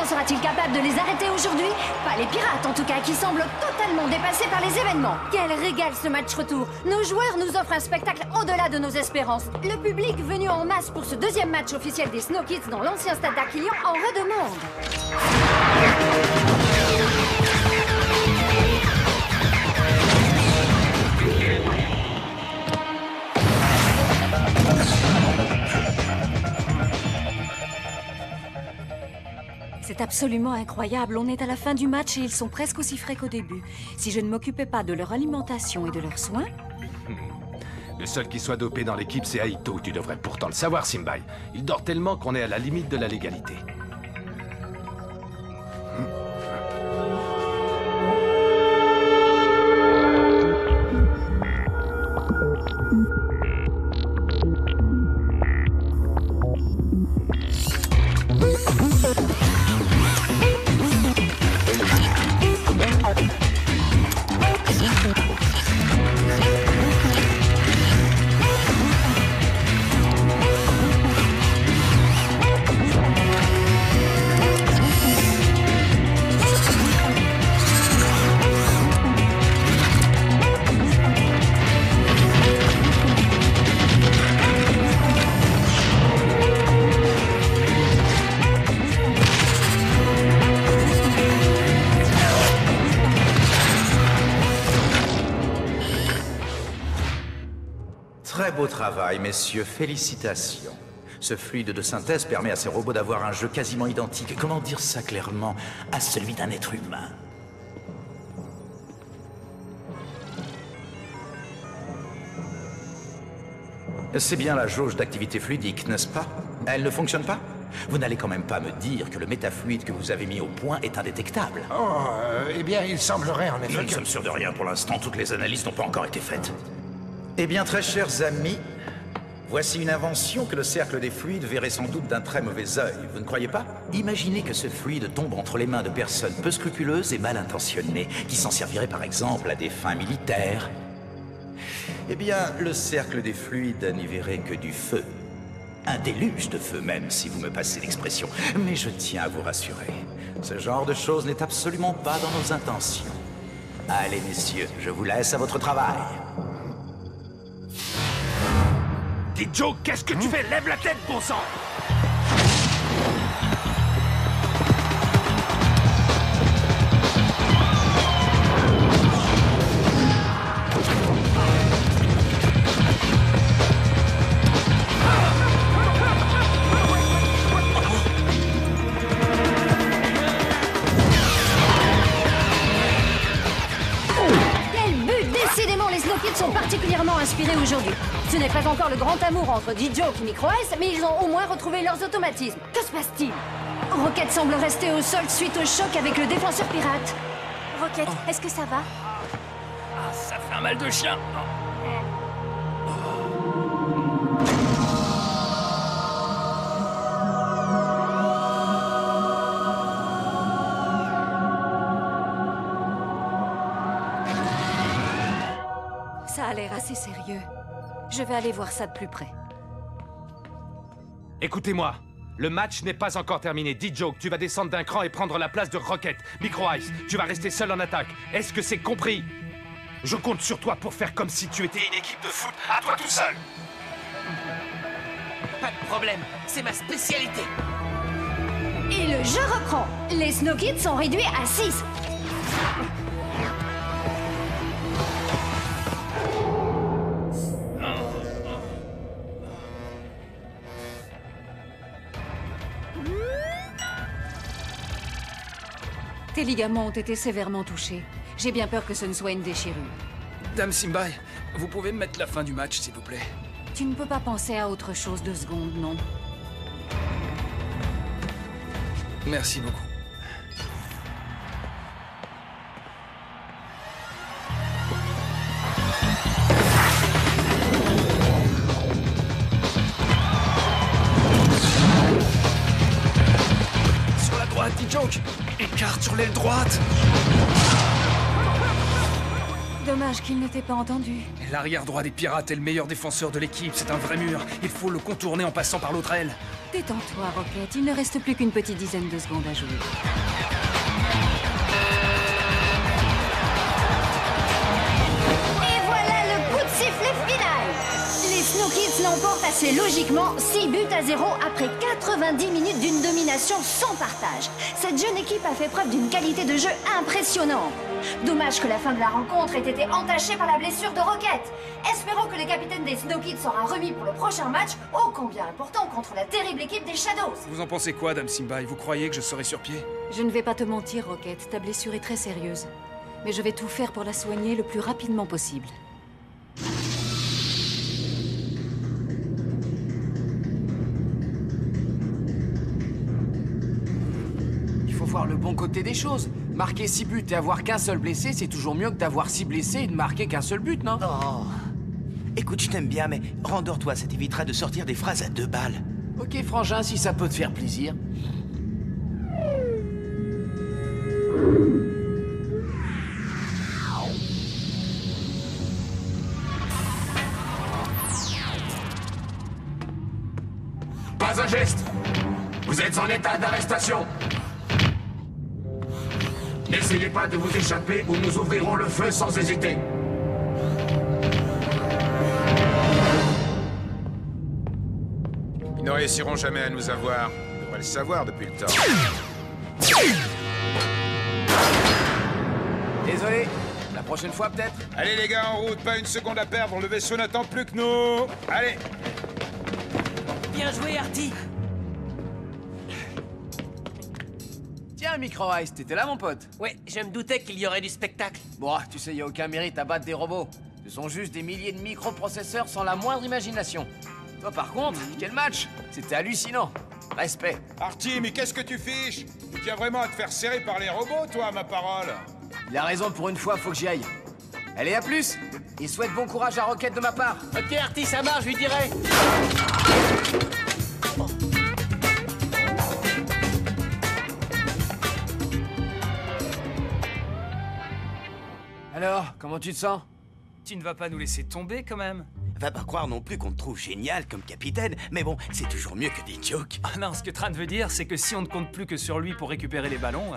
sera-t-il capable de les arrêter aujourd'hui? Pas les pirates en tout cas, qui semblent totalement dépassés par les événements. Quel régal ce match retour! Nos joueurs nous offrent un spectacle au-delà de nos espérances. Le public venu en masse pour ce deuxième match officiel des Snow Kids dans l'ancien stade d'Arquillion en redemande. C'est absolument incroyable, on est à la fin du match et ils sont presque aussi frais qu'au début. Si je ne m'occupais pas de leur alimentation et de leurs soins... Le seul qui soit dopé dans l'équipe, c'est Aito. Tu devrais pourtant le savoir, Simbai. Il dort tellement qu'on est à la limite de la légalité. Très beau travail, messieurs, félicitations. Ce fluide de synthèse permet à ces robots d'avoir un jeu quasiment identique, comment dire ça clairement, à celui d'un être humain. C'est bien la jauge d'activité fluidique, n'est-ce pas? Elle ne fonctionne pas? Vous n'allez quand même pas me dire que le métafluide que vous avez mis au point est indétectable? Oh, eh bien, il semblerait en effet Nous ne que... sommes sûrs de rien pour l'instant, toutes les analyses n'ont pas encore été faites. Eh bien, très chers amis, voici une invention que le cercle des fluides verrait sans doute d'un très mauvais œil, vous ne croyez pas? Imaginez que ce fluide tombe entre les mains de personnes peu scrupuleuses et mal intentionnées, qui s'en serviraient par exemple à des fins militaires. Eh bien, le cercle des fluides n'y verrait que du feu. Un déluge de feu même, si vous me passez l'expression. Mais je tiens à vous rassurer, ce genre de choses n'est absolument pas dans nos intentions. Allez, messieurs, je vous laisse à votre travail. Dis Joe, qu'est-ce que tu fais? Lève la tête, bon sang! Quel but! Décidément, les Snow Kids sont particulièrement inspirés aujourd'hui. Ce n'est pas encore le grand amour entre D-Joke et Micro Ice, mais ils ont au moins retrouvé leurs automatismes. Que se passe-t-il? Rocket semble rester au sol suite au choc avec le défenseur pirate. Rocket, est-ce que ça va? Ça fait un mal de chien. Ça a l'air assez sérieux. Je vais aller voir ça de plus près. Écoutez-moi, le match n'est pas encore terminé. D-Joke, tu vas descendre d'un cran et prendre la place de Rocket. Micro Ice, tu vas rester seul en attaque. Est-ce que c'est compris? Je compte sur toi pour faire comme si tu étais une équipe de foot, à toi tout seul. Pas de problème, c'est ma spécialité. Et le jeu reprend. Les Snow Kids sont réduits à 6. Tes ligaments ont été sévèrement touchés. J'ai bien peur que ce ne soit une déchirure. Dame Simbai, vous pouvez me mettre la fin du match, s'il vous plaît? Tu ne peux pas penser à autre chose 2 secondes, non? Merci beaucoup. Sur la droite, D-Joke! Écarte sur l'aile droite! Dommage. Dommage qu'il ne t'ait pas entendu. L'arrière droit des pirates est le meilleur défenseur de l'équipe, c'est un vrai mur. Il faut le contourner en passant par l'autre aile. Détends-toi, Rocket. Il ne reste plus qu'une petite dizaine de secondes à jouer. Et voilà le coup de sifflet final. Les Snow Kids l'emportent assez logiquement 6-0 après 90 minutes d'une domination sans partage. Cette jeune équipe a fait preuve d'une qualité de jeu impressionnante. Dommage que la fin de la rencontre ait été entachée par la blessure de Rocket. Espérons que le capitaine des Snow Kids sera remis pour le prochain match, ô combien important contre la terrible équipe des Shadows. Vous en pensez quoi, Dame Simbai? Vous croyez que je serai sur pied? Je ne vais pas te mentir, Rocket. Ta blessure est très sérieuse. Mais je vais tout faire pour la soigner le plus rapidement possible. Il faut voir le bon côté des choses. Marquer 6 buts et avoir qu'un seul blessé, c'est toujours mieux que d'avoir 6 blessés et de marquer qu'un seul but, non? Oh. Écoute, je t'aime bien, mais rendors-toi, ça t'évitera de sortir des phrases à 2 balles. Ok, frangin, si ça peut te faire plaisir. Pas un geste. Vous êtes en état d'arrestation. N'essayez pas de vous échapper ou nous ouvrirons le feu sans hésiter. Ils ne réussiront jamais à nous avoir. Ils devraient le savoir depuis le temps. Désolé, la prochaine fois peut-être. Allez les gars, en route, pas une seconde à perdre. Le vaisseau n'attend plus que nous. Allez. Bien joué, Artie. Tiens, Micro Ice, t'étais là, mon pote? Ouais, je me doutais qu'il y aurait du spectacle. Bon, tu sais, y a aucun mérite à battre des robots. Ce sont juste des milliers de microprocesseurs sans la moindre imagination. Toi, par contre, quel match! C'était hallucinant. Respect. Artie, mais qu'est-ce que tu fiches? Tu tiens vraiment à te faire serrer par les robots, toi, ma parole? Il a raison, pour une fois, faut que j'y aille. Allez, à plus! Et souhaite bon courage à Rocket de ma part. Ok, Artie, ça marche, je lui dirai. Alors, comment tu te sens? Tu ne vas pas nous laisser tomber, quand même? Va pas croire non plus qu'on te trouve génial comme capitaine, mais bon, c'est toujours mieux que des jokes. Ah non, ce que Tran veut dire, c'est que si on ne compte plus que sur lui pour récupérer les ballons,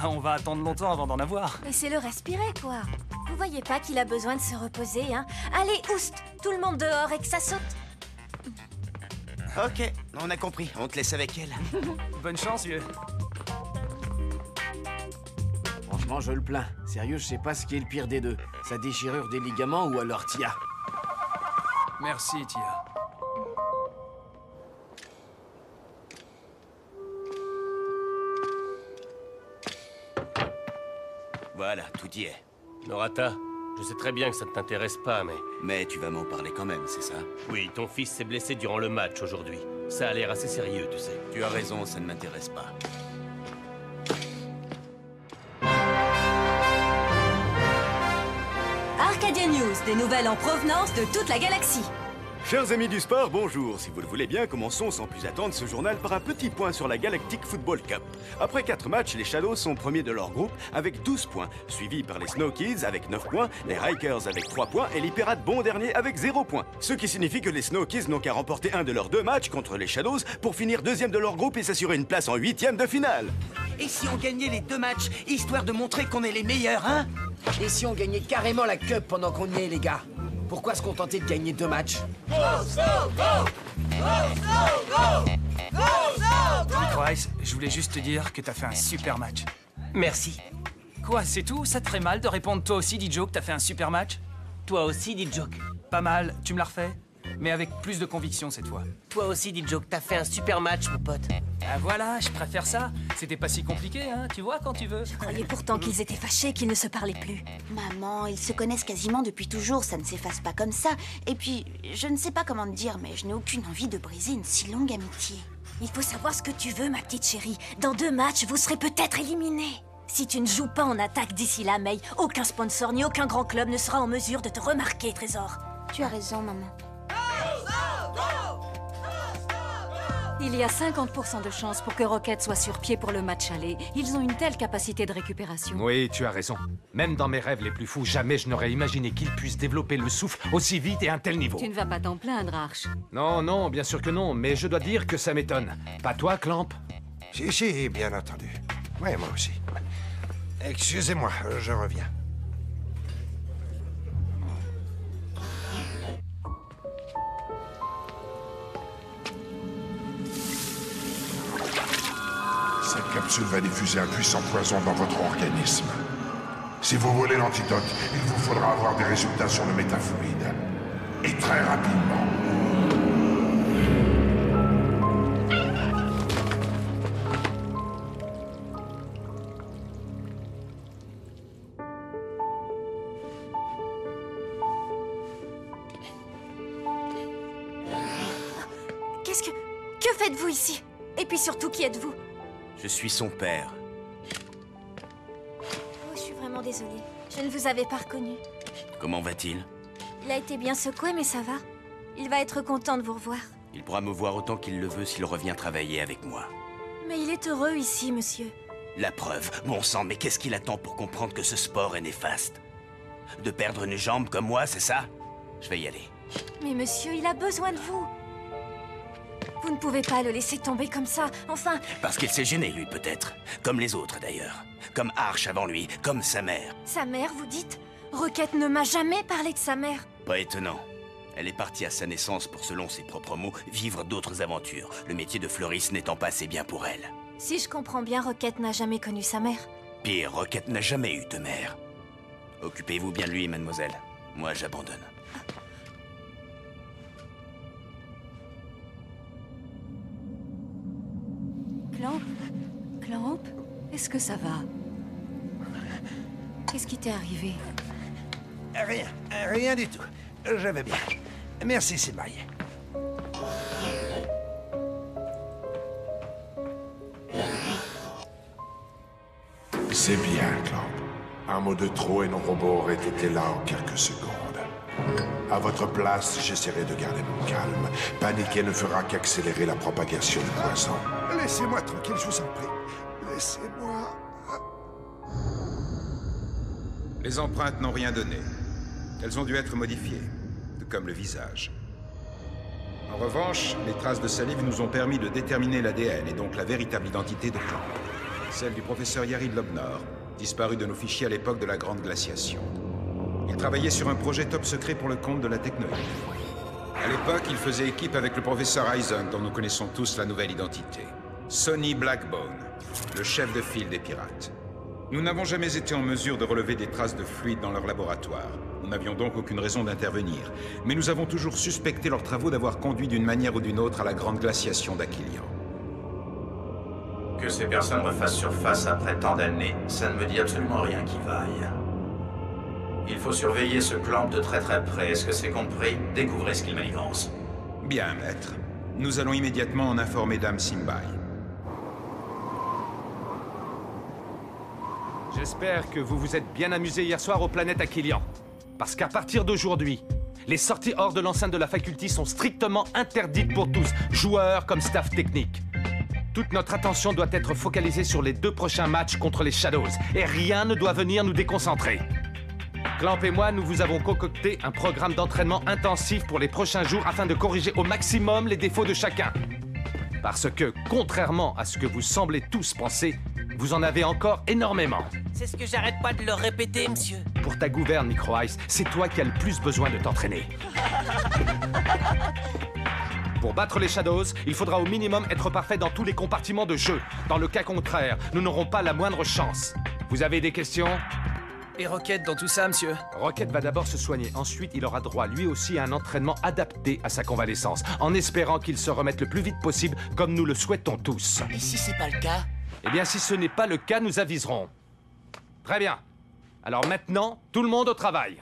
on va attendre longtemps avant d'en avoir. Laissez-le respirer, quoi. Vous voyez pas qu'il a besoin de se reposer, hein? Allez, oust! Tout le monde dehors et que ça saute! Ok, on a compris, on te laisse avec elle. Bonne chance, vieux. Franchement, je le plains. Sérieux, je sais pas ce qui est le pire des deux. Sa déchirure des ligaments ou alors Tia. Merci, Tia. Voilà, tout y est. Norata, je sais très bien que ça ne t'intéresse pas, mais... Mais tu vas m'en parler quand même, c'est ça? Oui, ton fils s'est blessé durant le match aujourd'hui. Ça a l'air assez sérieux, tu sais. Tu as raison, ça ne m'intéresse pas. Arcadia News, des nouvelles en provenance de toute la galaxie. Chers amis du sport, bonjour. Si vous le voulez bien, commençons sans plus attendre ce journal par un petit point sur la Galactic Football Cup. Après 4 matchs, les Shadows sont premiers de leur groupe avec 12 points, suivis par les Snow Kids avec 9 points, les Rikers avec 3 points et les Pirates bon dernier avec 0 points. Ce qui signifie que les Snow Kids n'ont qu'à remporter un de leurs 2 matchs contre les Shadows pour finir deuxième de leur groupe et s'assurer une place en 8e de finale. Et si on gagnait les 2 matchs, histoire de montrer qu'on est les meilleurs, hein? Et si on gagnait carrément la Cup pendant qu'on y est, les gars? Pourquoi se contenter de gagner 2 matchs? Micro Ice, je voulais juste te dire que t'as fait un super match. Merci. Quoi, c'est tout? Ça te ferait mal de répondre toi aussi, Dijo, que t'as fait un super match? Toi aussi, dit joke. Pas mal, tu me la refais? Mais avec plus de conviction cette fois. Toi aussi, dit joke, t'as fait un super match, mon pote. Ah voilà, je préfère ça. C'était pas si compliqué, hein, tu vois, quand tu veux. Je croyais pourtant qu'ils étaient fâchés, qu'ils ne se parlaient plus. Maman, ils se connaissent quasiment depuis toujours, ça ne s'efface pas comme ça. Et puis, je ne sais pas comment te dire, mais je n'ai aucune envie de briser une si longue amitié. Il faut savoir ce que tu veux, ma petite chérie. Dans 2 matchs, vous serez peut-être éliminés. Si tu ne joues pas en attaque d'ici là, May, aucun sponsor ni aucun grand club ne sera en mesure de te remarquer, Trésor. Tu as raison, maman. Il y a 50% de chances pour que Rocket soit sur pied pour le match aller. Ils ont une telle capacité de récupération. Oui, tu as raison. Même dans mes rêves les plus fous, jamais je n'aurais imaginé qu'ils puissent développer le souffle aussi vite et à un tel niveau. Tu ne vas pas t'en plaindre, Arch. Non, non, bien sûr que non, mais je dois dire que ça m'étonne. Pas toi, Clamp? Si, bien entendu. Oui, moi aussi. Excusez-moi, je reviens. Cette capsule va diffuser un puissant poison dans votre organisme. Si vous voulez l'antidote, il vous faudra avoir des résultats sur le métafluide. Et très rapidement. Que faites-vous ici? Et puis surtout, qui êtes-vous? Je suis son père. Oh, je suis vraiment désolée. Je ne vous avais pas reconnu. Comment va-t-il? Il a été bien secoué, mais ça va. Il va être content de vous revoir. Il pourra me voir autant qu'il le veut s'il revient travailler avec moi. Mais il est heureux ici, monsieur. La preuve, bon sang, mais qu'est-ce qu'il attend pour comprendre que ce sport est néfaste? De perdre une jambe comme moi, c'est ça? Je vais y aller. Mais monsieur, il a besoin de vous. Vous ne pouvez pas le laisser tomber comme ça, enfin... Parce qu'il s'est gêné, lui, peut-être. Comme les autres, d'ailleurs. Comme Arch avant lui, comme sa mère. Sa mère, vous dites? Rocket ne m'a jamais parlé de sa mère. Pas étonnant. Elle est partie à sa naissance pour, selon ses propres mots, vivre d'autres aventures, le métier de fleuriste n'étant pas assez bien pour elle. Si je comprends bien, Rocket n'a jamais connu sa mère. Pire, Rocket n'a jamais eu de mère. Occupez-vous bien de lui, mademoiselle. Moi, j'abandonne. Clamp, est-ce que ça va? Qu'est-ce qui t'est arrivé? Rien du tout. Je vais bien. Merci, Simai. C'est bien, Clamp. Un mot de trop et nos robots auraient été là en quelques secondes. À votre place, j'essaierai de garder mon calme. Paniquer ne fera qu'accélérer la propagation du poison. Laissez-moi tranquille, je vous en prie. Laissez-moi... Les empreintes n'ont rien donné. Elles ont dû être modifiées, tout comme le visage. En revanche, les traces de salive nous ont permis de déterminer l'ADN et donc la véritable identité de Clamp. Celle du professeur Yari Lobnor, disparu de nos fichiers à l'époque de la Grande Glaciation. Il travaillait sur un projet top secret pour le compte de la technologie. À l'époque, il faisait équipe avec le professeur Eisen, dont nous connaissons tous la nouvelle identité. Sonny Blackbone, le chef de file des pirates. Nous n'avons jamais été en mesure de relever des traces de fluide dans leur laboratoire. Nous n'avions donc aucune raison d'intervenir. Mais nous avons toujours suspecté leurs travaux d'avoir conduit d'une manière ou d'une autre à la Grande Glaciation d'Aquilian. Que ces personnes refassent surface après tant d'années, ça ne me dit absolument rien qui vaille. Il faut surveiller ce Clamp de très près. Est-ce que c'est compris? Découvrez ce qu'il manigance. Bien, maître. Nous allons immédiatement en informer Dame Simbai. J'espère que vous vous êtes bien amusé hier soir aux planètes Aquilian. Parce qu'à partir d'aujourd'hui, les sorties hors de l'enceinte de la faculté sont strictement interdites pour tous, joueurs comme staff technique. Toute notre attention doit être focalisée sur les 2 prochains matchs contre les Shadows, et rien ne doit venir nous déconcentrer. Clamp et moi, nous vous avons concocté un programme d'entraînement intensif pour les prochains jours afin de corriger au maximum les défauts de chacun. Parce que, contrairement à ce que vous semblez tous penser, vous en avez encore énormément. C'est ce que j'arrête pas de leur répéter, monsieur. Pour ta gouverne, Micro-Ice, c'est toi qui as le plus besoin de t'entraîner. Pour battre les Shadows, il faudra au minimum être parfait dans tous les compartiments de jeu. Dans le cas contraire, nous n'aurons pas la moindre chance. Vous avez des questions? Et Rocket dans tout ça, monsieur? Rocket va d'abord se soigner. Ensuite, il aura droit lui aussi à un entraînement adapté à sa convalescence, en espérant qu'il se remette le plus vite possible, comme nous le souhaitons tous. Et si c'est pas le cas? Eh bien, si ce n'est pas le cas, nous aviserons. Très bien. Alors maintenant, tout le monde au travail.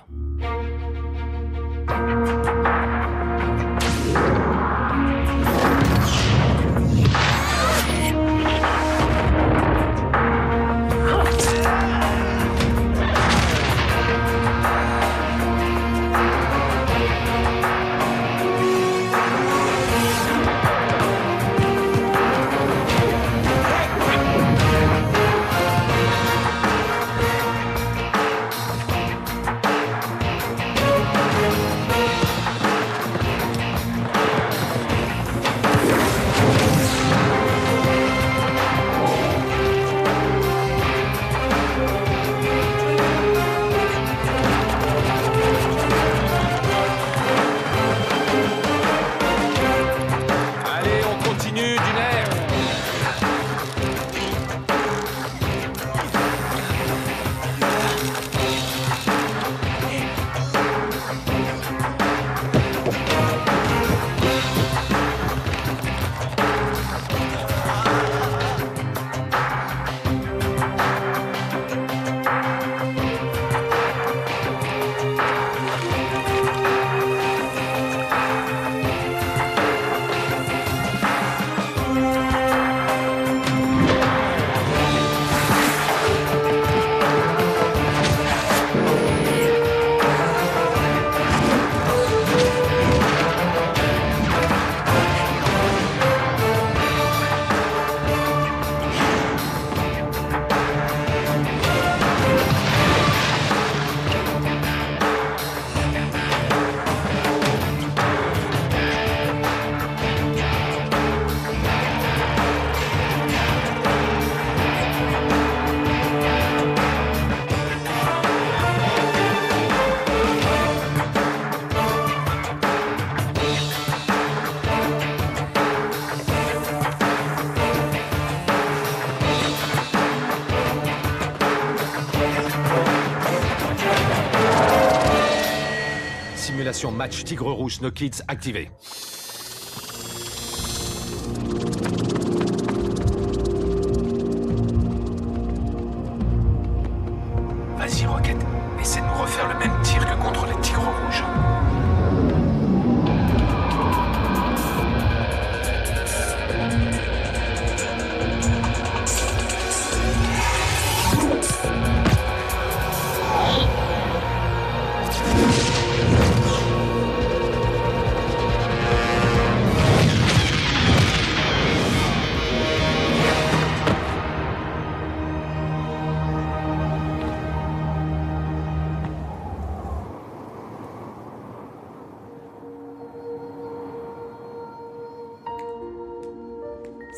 Simulation match Tigre Rouge Snow Kids activée. Vas-y, Rocket. Essaie de nous refaire le même tir que contre les Tigres Rouges.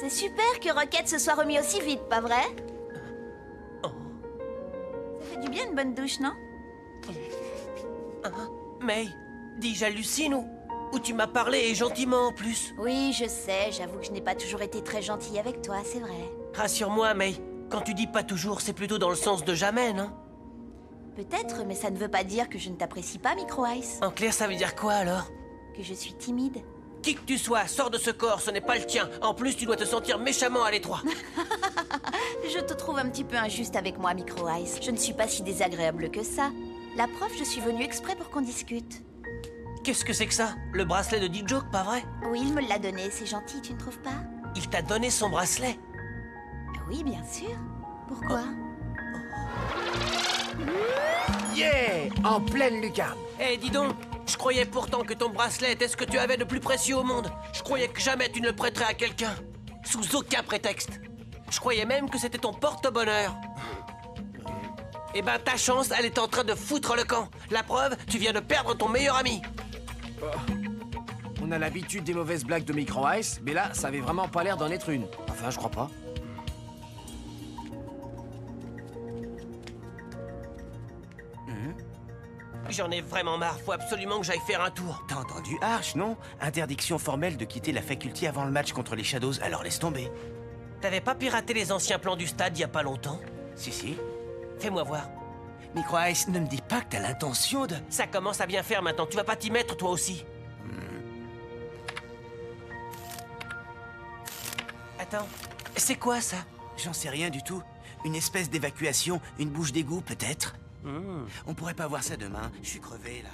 C'est super que Rocket se soit remis aussi vite, pas vrai? Ça fait du bien une bonne douche, non? May, dis, j'hallucine ou tu m'as parlé et gentiment en plus? Oui, je sais, j'avoue que je n'ai pas toujours été très gentille avec toi, c'est vrai. Rassure-moi, May, quand tu dis pas toujours, c'est plutôt dans le sens de jamais, non? Peut-être, mais ça ne veut pas dire que je ne t'apprécie pas, Micro Ice. En clair, ça veut dire quoi alors? Que je suis timide. Qui que tu sois, sors de ce corps, ce n'est pas le tien. En plus, tu dois te sentir méchamment à l'étroit. Je te trouve un petit peu injuste avec moi, Micro Ice. Je ne suis pas si désagréable que ça. La preuve, je suis venue exprès pour qu'on discute. Qu'est-ce que c'est que ça? Le bracelet de D-Joke, pas vrai? Oui, il me l'a donné, c'est gentil, tu ne trouves pas? Il t'a donné son bracelet? Oui, bien sûr. Pourquoi? Yeah! En pleine lucarne. Eh, dis donc, je croyais pourtant que ton bracelet était ce que tu avais de plus précieux au monde. Je croyais que jamais tu ne le prêterais à quelqu'un. Sous aucun prétexte. Je croyais même que c'était ton porte-bonheur. Eh ben, ta chance, elle est en train de foutre le camp. La preuve, tu viens de perdre ton meilleur ami. On a l'habitude des mauvaises blagues de Micro Ice, mais là, ça avait vraiment pas l'air d'en être une. Enfin, je crois pas. J'en ai vraiment marre, faut absolument que j'aille faire un tour. T'as entendu Arch, non? Interdiction formelle de quitter la faculté avant le match contre les Shadows, alors laisse tomber. T'avais pas piraté les anciens plans du stade il y a pas longtemps? Si. Fais-moi voir. Micro Ice, ne me dis pas que t'as l'intention de... Ça commence à bien faire maintenant, tu vas pas t'y mettre toi aussi? Attends, c'est quoi ça? J'en sais rien du tout. Une espèce d'évacuation, une bouche d'égout peut-être. On pourrait pas voir ça demain, je suis crevé là.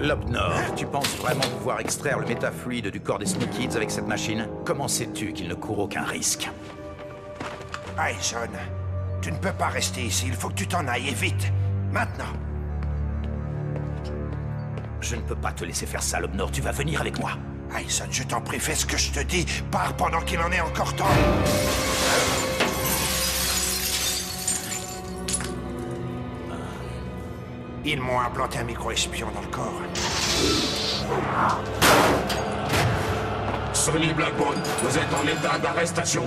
Lobnor, tu penses vraiment pouvoir extraire le métafluide du corps des Snow Kids avec cette machine? Comment sais-tu qu'il ne court aucun risque? Aison, tu ne peux pas rester ici, il faut que tu t'en ailles, et vite. Maintenant. Je ne peux pas te laisser faire ça, Lobnor, tu vas venir avec moi. Aison, je t'en prie, fais ce que je te dis. Pars pendant qu'il en est encore temps. Ils m'ont implanté un micro-espion dans le corps. Sonny Blackbone, vous êtes en état d'arrestation.